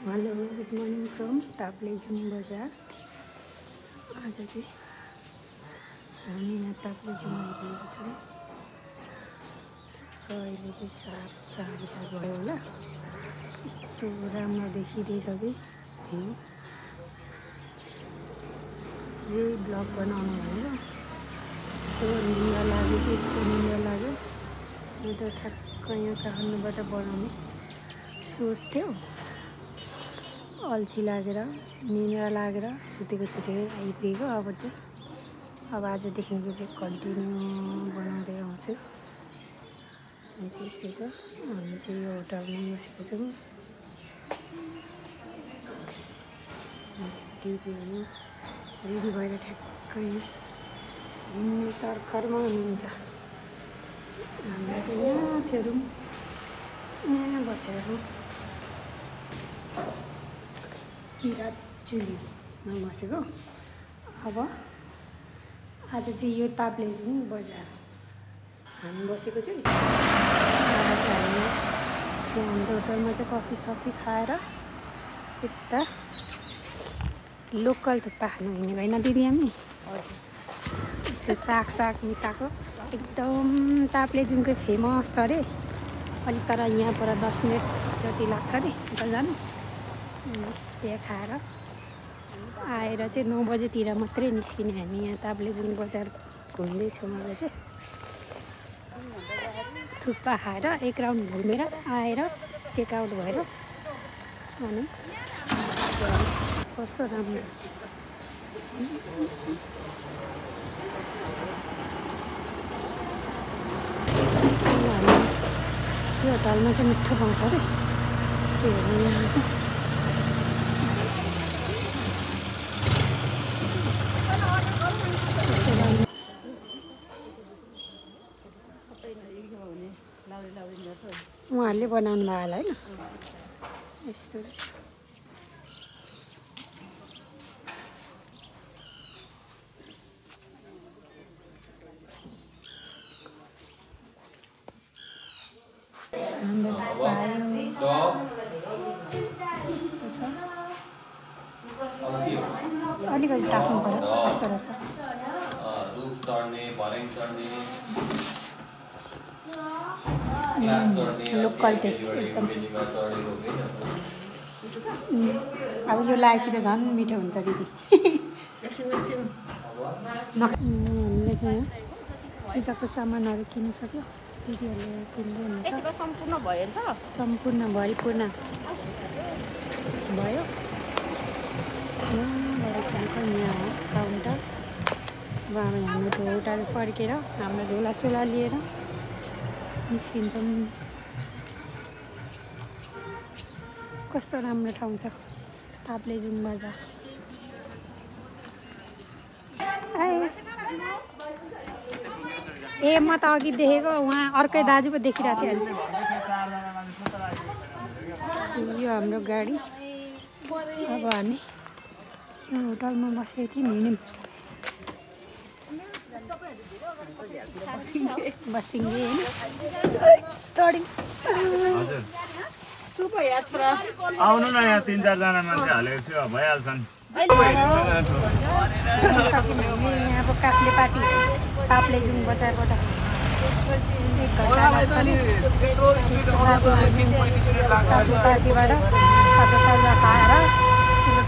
Hello good morning from Taplejung बजार। आज चाहिँ हामी यहाँ ताप्लेजुङ आइपुगेको छौँ। अहिले चाहिँ 7:30 भयो होला। यस्तो राम्रो देखिँदैछ कि यही ब्लग बनाउनु भनेर यस्तो निन्द्रा लाग्यो कि यस्तो निन्द्रा लाग्यो। म त ठ्याक्क यहाँ काठमाडौँबाट बनाउने सोच थियो, अल्छी लागेर निन्द्रा लागेर सुतेकै आइपुगेको। अब आजदेखिको चाहिँ कन्टिन्यू बनाउँदै आउँछु। अनि चाहिँ यस्तो छ, हामी चाहिँ यो होटलमा बसेको छौँ। ड्युटीहरू रेडी भएर ठ्याक्कै हिँड्ने तर्खरमा हुनुहुन्छ। हामी चाहिँ यहाँ थियो, यहाँ बसेर किरात चुलीमा बसेको। अब आज चाहिँ यो ताप्लेजुङ बजार हामी बसेको चाहिँ हामी हाम्रो होटलमा चाहिँ कफी सफी खाएर यता लोकल थुक्पा खानु हिँडेको होइन दिदी हामी। यस्तो साग मिसाएको एकदम ताप्लेजुङकै फेमस छ अरे। अलिक तर यहाँबाट 10 मिनट जति लाग्छ अरे उता जानु। त्यहाँ खाएर आएर चाहिँ 9 बजेतिर मात्रै निस्किने हामी। यहाँ ताप्लेजुङ बजार घुम्दैछौँ। अब चाहिँ थुक्पा खाएर एक राउन्ड घुमेर आएर चेकआउट भएर अनि कस्तो राम्रो यो होटलमा चाहिँ मिठो पाउँछ अरे। त्यो हेर्नु यहाँ उहाँहरूले बनाउनु भयो होला होइन। यस्तो रहेछ। अलिकति चाख्नु पर्यो कस्तो रहेछ। लोकल टेस्ट एकदम। अब यो लाएपछि त झन् मिठो हुन्छ दिदी। हामीले चाहिँ पूजाको सामानहरू किनिसक्यो। दिदीहरूले किन्दै हुनुहुन्छ। सम्पूर्ण भयो नि त? सम्पूर्ण भरिपूर्ण भयो। यहाँ हो काउन्टर। अब हाम्रो होटल फर्केर हाम्रो झोलासोला लिएर निस्किन्छौँ। कस्तो राम्रो ठाउँ छ ताप्लेजुङ बजार। ए म त अघि देखेको, उहाँ अर्कै दाजु पो देखिरहेको थियो। यो हाम्रो गाडी। अब हामी होटलमा बसेको थियौँ, हिँड्यौँ। बसिङ्गे होइन चढ्यौँ। शुभ यात्रा। आउनु न, यहाँ 3-4 जना मान्छे हालेको छु, भइहाल्छन्। यहाँ अब काफ्ले पार्टी ताप्लेजुङ बजारबाट 1 घन्टा लाग्छ नि। काफ्ले पार्टीबाट सबै खाएर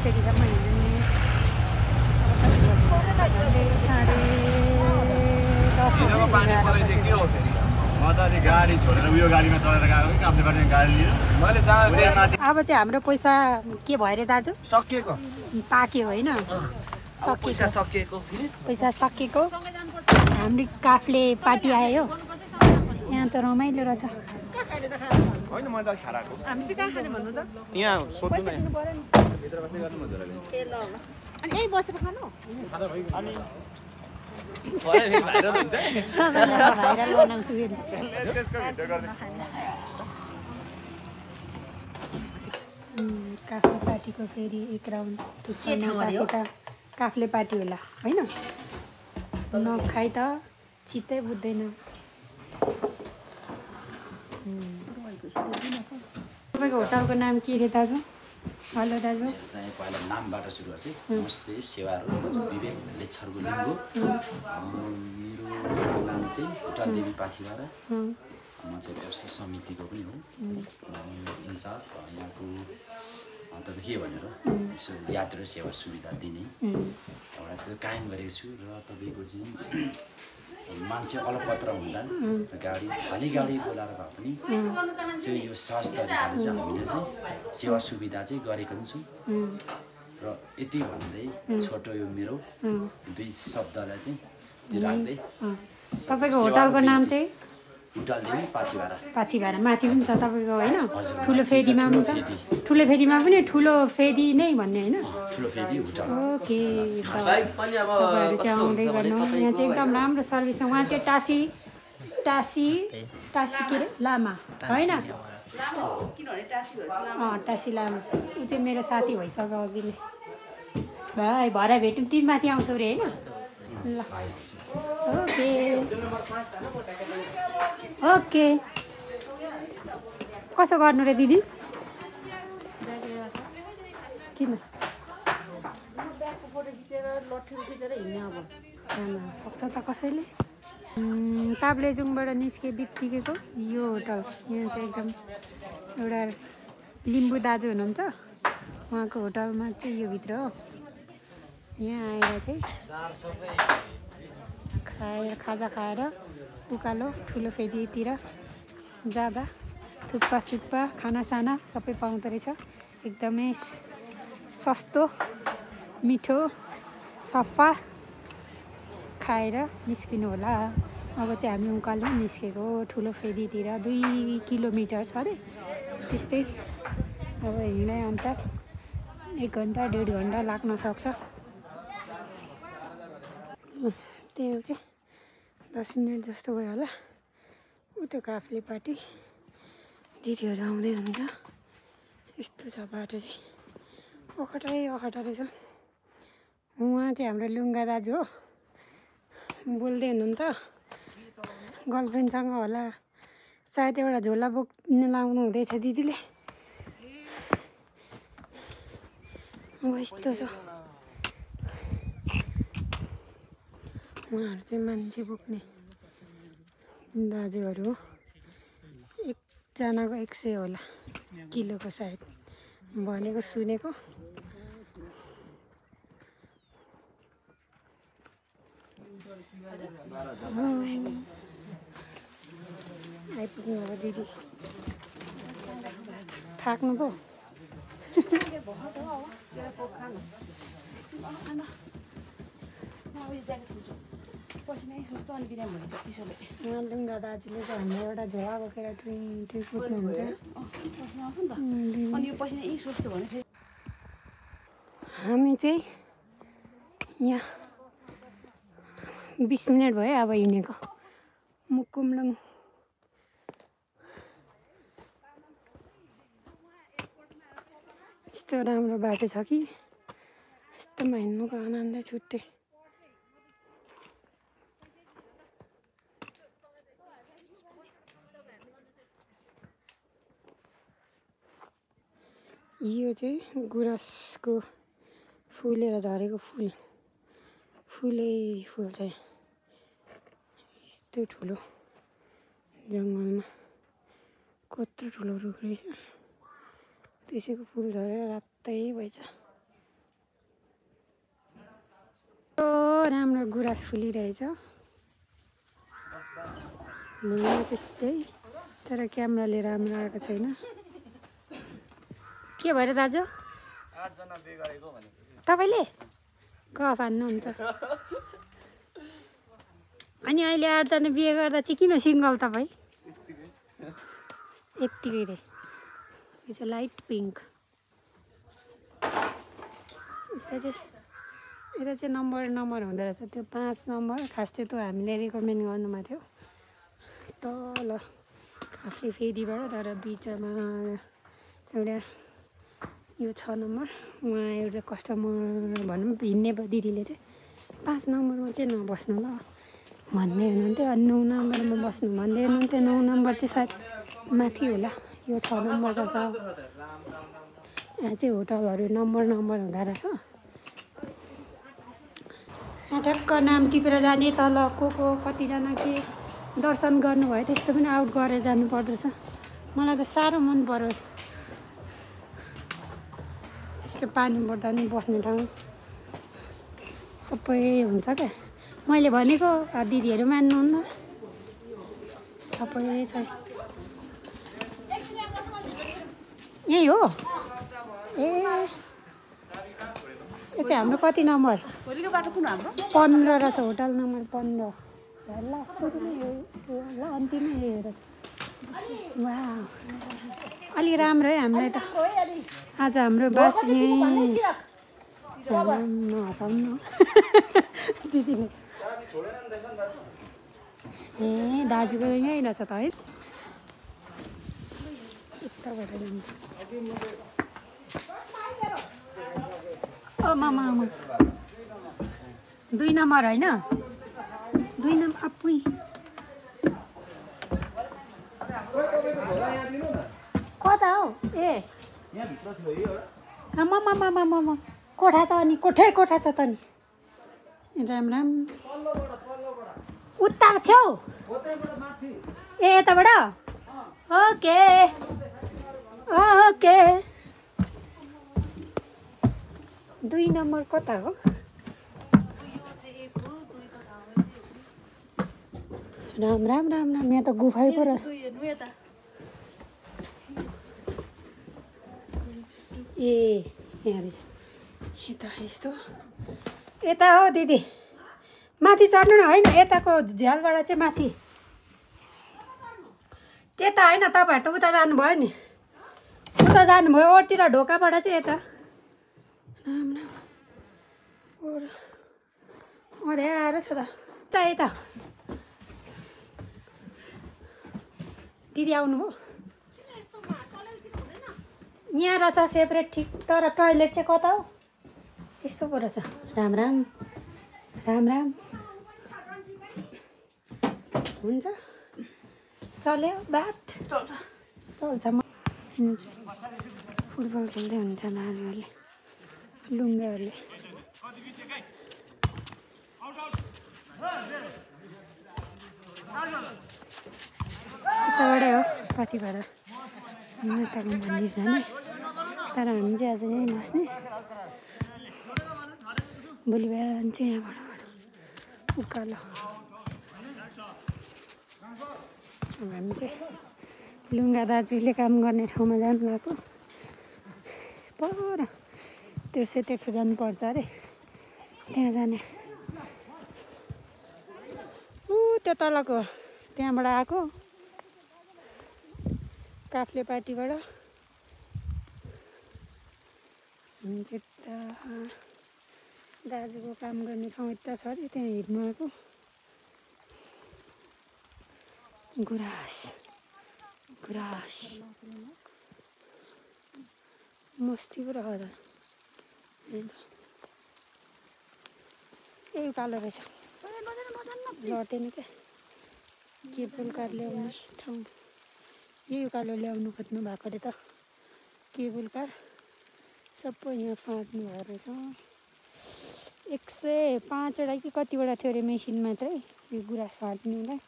फेरिसम्म हिँड्ने। 10:30 म त अनि गाडी छोडेर उयो गाडीमा चढेर गएको कि आफ्नो गाडी लिएर मैले जहाँ अब चाहिँ हाम्रो पैसा के भयो अरे दाजु? सकिएको पाक्यो होइन, सकिएको पैसा सकिएको। हाम्रो काफ्ले पार्टी आयो। यहाँ त रमाइलो रहेछ। होइन म त खाराको। हामी चाहिँ कहाँ खाने भन्नु त? यहाँ सोध्नु पैसा दिनु पर्यो नि। भित्र बस्दै गर्नु म जरा। ए ल ल। अनि यही बसेर खानु? अनि भाइरल हुन्छ। सबैजना भाइरल बनाउँछु फेरि। काफ्ले पार्टीको फेरि 1 राउन्ड थुक्पा नचाखे त काफ्ले पार्टी होला होइन। नखाइ त चित्तै बुझ्दैन। तपाईँको होटलको नाम के रे दाजु? हेलो दाजु चाहिँ पहिला नामबाट सुरु गर्छु नमस्ते सेवाहरू विवेक लेच्छरको लिङ्गो मेरो नाम चाहिँ उटाल देवी पाथिबाट म चाहिँ व्यवसाय समितिको पनि हो इन्चार्ज यहाँको तपाईँ के भनेर यसो यात्रु सेवा सुविधा दिने एउटा त्यो कायम गरेको छु र तपाईँको चाहिँ मान्छे अलपत्र हुँदा गाडी खाली गाडी बोलाएर भए पनि चाहिँ यो सहज तरिकाले चाहिँ हामीले चाहिँ सेवा सुविधा चाहिँ गरेको पनि छौँ र यति भन्दै छोटो यो मेरो दुई शब्दलाई चाहिँ राख्दै तपाईँको होटलको नाम चाहिँ उटाल देवी पाथिभारा पाथिभारा माथि पनि छ तपाईँको होइन ठुलो फेदीमा पनि छ ठुलो फेदीमा पनि ठुलो फेदी नै भन्ने होइन ठुलो फेदी उटाल ओके तपाईँहरू चाहिँ आउँदै गर्नु यहाँ चाहिँ एकदम राम्रो सर्भिस छ उहाँ चाहिँ टासी टासी टासी के अरे लामा होइन टासी लामा ऊ चाहिँ मेरो साथी भइसक्यो अघि नै भाइ भरे भेटौँ तिमी माथि आउँछौ अरे होइन ल ओके ओके कसो गर्नु रे दिदी किन सक्छ त कसैले ताप्लेजुङबाट निस्के बित्तिकैको यो होटल यहाँ चाहिँ एकदम एउटा लिम्बू दाजु हुनुहुन्छ उहाँको होटलमा चाहिँ यो भित्र हो यहाँ आएर चाहिँ खाएर खाजा खाएर उकालो ठुलो फेदीतिर जाँदा थुक्पा सुक्पा खानासाना सबै पाउँदो रहेछ एकदमै सस्तो मिठो सफा खाएर निस्किनु होला अब चाहिँ हामी उकालो निस्केको ठुलो फेदीतिर 2 किलोमिटर छ अरे त्यस्तै अब हिँडाइ अनुसार 1 घन्टा 1.5 घन्टा लाग्न सक्छ त्यही हो चाहिँ 10 मिनट जस्तो भयो होला उता काफ्ले पार्टी दिदीहरू आउँदै हुन्छ यस्तो छ बाटो चाहिँ अखटा रहेछ उहाँ चाहिँ हाम्रो लुङ्गा दाजु हो बोल्दै हुनुहुन्छ गर्लफ्रेन्डसँग होला सायद एउटा झोला बोक्न लाउनु हुँदैछ दिदीले यस्तो छ उहाँहरू चाहिँ मान्छे बोक्ने दाजुहरू हो एकजनाको 100 होला किलोको सायद भनेको सुनेको आइपुग्नु अब दिदी थाक्नु पो लुङ्गा दाजुले चाहिँ हाम्रो एउटा झोला बोकेर ट्री कुद्नुहुन्छ हामी चाहिँ यहाँ 20 मिनट भयो अब हिँडेको मुकुमलुङ यस्तो राम्रो बाटो छ कि यस्तोमा हिँड्नुको आनन्दै छुट्टै यो चाहिँ गुराँसको फुलेर झरेको फुलै फुल चाहिँ यस्तो ठुलो जङ्गलमा कत्रो ठुलो रुख रहेछ त्यसैको फुल झरेर रातै भएछ राम्रो गुराँस फुलिरहेछ त्यस्तै तर क्यामेराले राम्रो आएको छैन के भएर दाजु 8 जना बिहे गरेको भनेको तपाईले गफ हान्नुहुन्छ अनि अहिले 8 जना बिहे गर्दा चाहिँ किन सिङ्गल तपाईँ यत्तिकै रे यो चाहिँ लाइट पिङ्क यता चाहिँ नम्बर हुँदो रहेछ त्यो 5 नम्बर खास चाहिँ त्यो हामीले रेकमेन्ड गर्नुमा थियो तल आफूले फेदीबाट तर बिचमा एउटा यो 6 नम्बर उहाँ एउटा कस्टमर भनौँ हिँड्ने दिदीले चाहिँ 5 नम्बरमा चाहिँ नबस्नु ल भन्दै हुनुहुन्थ्यो अनि 9 नम्बरमा बस्नु भन्दै हुनुहुन्थ्यो 9 नम्बर चाहिँ सायद माथि होला यो 6 नम्बर त छ यहाँ चाहिँ होटलहरू नम्बर हुँदो रहेछ। यहाँ ठ्याक्क नाम टिपेर जाने, तल को कतिजना के दर्शन गर्नुभयो त्यस्तो पनि आउट गरेर जानु पर्दछ। मलाई त साह्रो मन पर्यो यस्तो पानी पर्दा नि बस्ने ठाउँ सबै हुन्छ क्या। मैले भनेको दिदीहरू मान्नुहुन्न, सबै छ यही हो। ए यो चाहिँ हाम्रो कति नम्बर? भोलिको बाटो कुन हाम्रो? 15 रहेछ, होटल नम्बर 15। ल सुरुमै ल अन्तिमै हेर। वा अलि राम्रो है हामीलाई त। आज हाम्रो बस नहसाउनु दिदीले। ए दाजुको यहीँ रहेछ त है, यताबाट जान्छ। मामा 2 नम्बर होइन, 2 नम्बर आफै कता हौ? ए आमा कोठा त अनि कोठा छ त नि। राम उता छेउ ए यताबाट ओके ओके। 2 नम्बर कता हो? राम यहाँ त गुफै पो रहेछ। ए यहाँ रहेछ, यता हो दिदी। माथि चढ्नु न, होइन यताको झ्यालबाट चाहिँ माथि। त्यता होइन, तपाईँहरू त उता जानुभयो नि, उता जानुभयो ओरतिर ढोकाबाट चाहिँ यता। अँध्यारो छ त यता। दिदी आउनुभयो? यहाँ रहेछ सेपरेट ठिक, तर टोइलेट चाहिँ कता हो? यस्तो पो रहेछ। राम हुन्छ चल्यो बात चल्छ। फुटबल खेल्दै हुन्छ दाजुहरूले, लुङ्गेहरूले। यताबाटै हो पछि भएर यताको मन्दिर जाने, तर हामी चाहिँ आज यहीँ बस्ने। भोलि बिहान चाहिँ यहाँबाट उकालो हामी चाहिँ लुङ्गा दाजुले काम गर्ने ठाउँमा जानु लाग्यो। पर तेर्सो जानुपर्छ अरे, त्यहाँ जाने। त्यो तलको त्यहाँबाट आएको काफ्ले पार्टीबाट। हामी त्यता दाजुको काम गर्ने ठाउँ यता छ अरे, त्यहाँ हेर्नु आएको। गुराँस मस्ती पो रहेछ। ए उकालो रहेछ, लटेन क्या। के पुलकार ल्याउने ठाउँ यही उकालो ल्याउनु खोज्नु भएको अरे त। केबुल कार सबै यहाँ फाट्नु भएको रहेछ। 105वटा कि कतिवटा थियो अरे मेसिन मात्रै यो गुराँस फाट्नुलाई।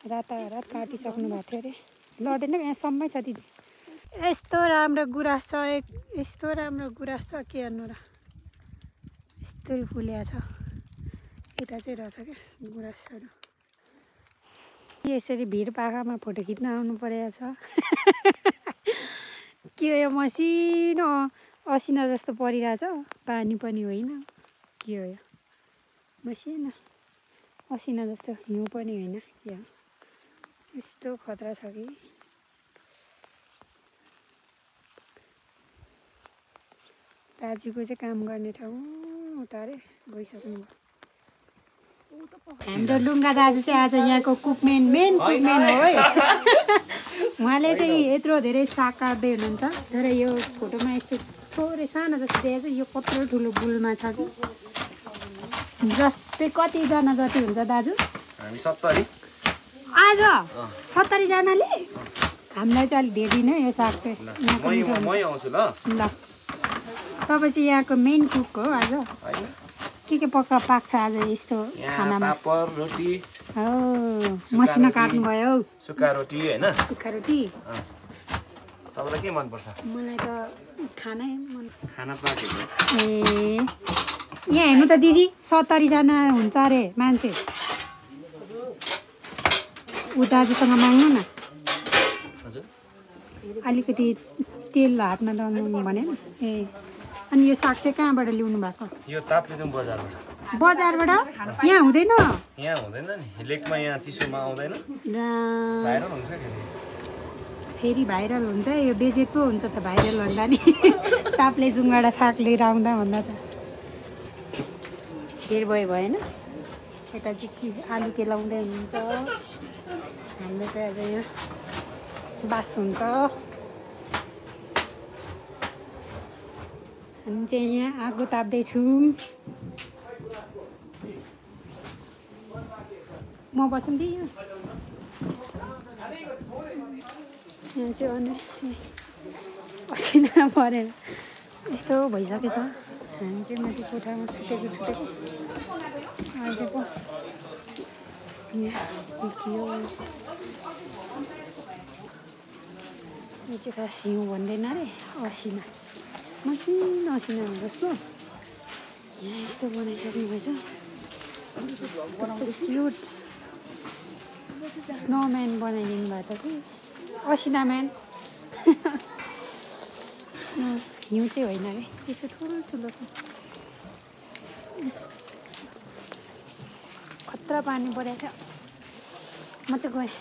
रातारात काटिसक्नु भएको थियो अरे। लडेन यहाँसम्मै छ दिदी। यस्तो राम्रो गुराँस छ, यस्तो राम्रो गुराँस छ के गर्नु र। यस्तो फुल्या छ। यता चाहिँ रहेछ क्या गुराँसहरू। यसरी भिर पाखामा फोटो खिच्न आउनु परेको छ। के हो यो मसिनो असिना जस्तो परिरहेछ, पानी पनि होइन। के हो यो मसिनो असिना जस्तो, हिउँ पनि होइन। के हो यस्तो खतरा छ कि। दाजुको चाहिँ काम गर्ने ठाउँ उता अरे गइसक्नु। हाम्रो लुङ्गा दाजु चाहिँ आज यहाँको मेन कुकमेन हो है। उहाँले चाहिँ यत्रो धेरै साग काट्दै हुनुहुन्छ। तर यो फोटोमा यस्तो थोरै सानो जस्तो देखेको छ। यो कत्रो ठुलो बुलमा छ कि जस्तै। कतिजना जति हुन्छ दाजु? हामी 70। आज 70 जनाले? हामीलाई चाहिँ अलिक धेरै नै यो साग चाहिँ। मै आउँछु ल। तपाईँ चाहिँ यहाँको मेन कुक हो आज होइन के पाक्छ आज यस्तो यहाँ खानामा पापड रोटी हो मसिनो काट्नुभयो हौ सुक्खा रोटी होइन सुक्खा रोटी तपाईँलाई के मनपर्छ मलाई त खानै मन खाना पाकेको ए यहाँ हेर्नु त दिदी 70 जना हुन्छ अरे मान्छे ऊ दाजुसँग माग्नु न हजुर अलिकति तेल हातमा लगाउनु भने ए अनि यो साग चाहिँ कहाँबाट ल्याउनु भएको यो ताप्लेजुङ बजारबाट बजारबाट यहाँ हुँदैन यहाँ हुँदैन नि लेकमा यहाँ चिसोमा आउँदैन र भाइरल हुन्छ कि फेरि भाइरल हुन्छ यो बेजेत पो हुन्छ त भाइरल भन्दा नि ताप्लेजुङबाट साग लिएर आउँदा भन्दा त धेर भयो भएन यता चाहिँ के आलु केलाउँदै हुनुहुन्छ हाम्रो चाहिँ आज यहाँ बास हुन्छ हामी चाहिँ यहाँ आगो ताप्दैछौँ म बसौँ दि यहाँ चाहिँ अनि पसिना परेर यस्तो भइसक्यो त हामी चाहिँ माथि कोठामा सुतेको अहिले पो यहाँ देखियो यो चाहिँ खास हिउँ भन्दैन अरे असिना मसिनो असिना हुँदोस् न यहाँ यस्तो बनाइसक्नु भएछ कस्तो क्युट स्नोम्यान बनाइदिनु भएको छ कि असिना म्यान हिउँ चाहिँ होइन अरे यसो ठुलो छ खतरा पानी परेको छ म चाहिँ गएँ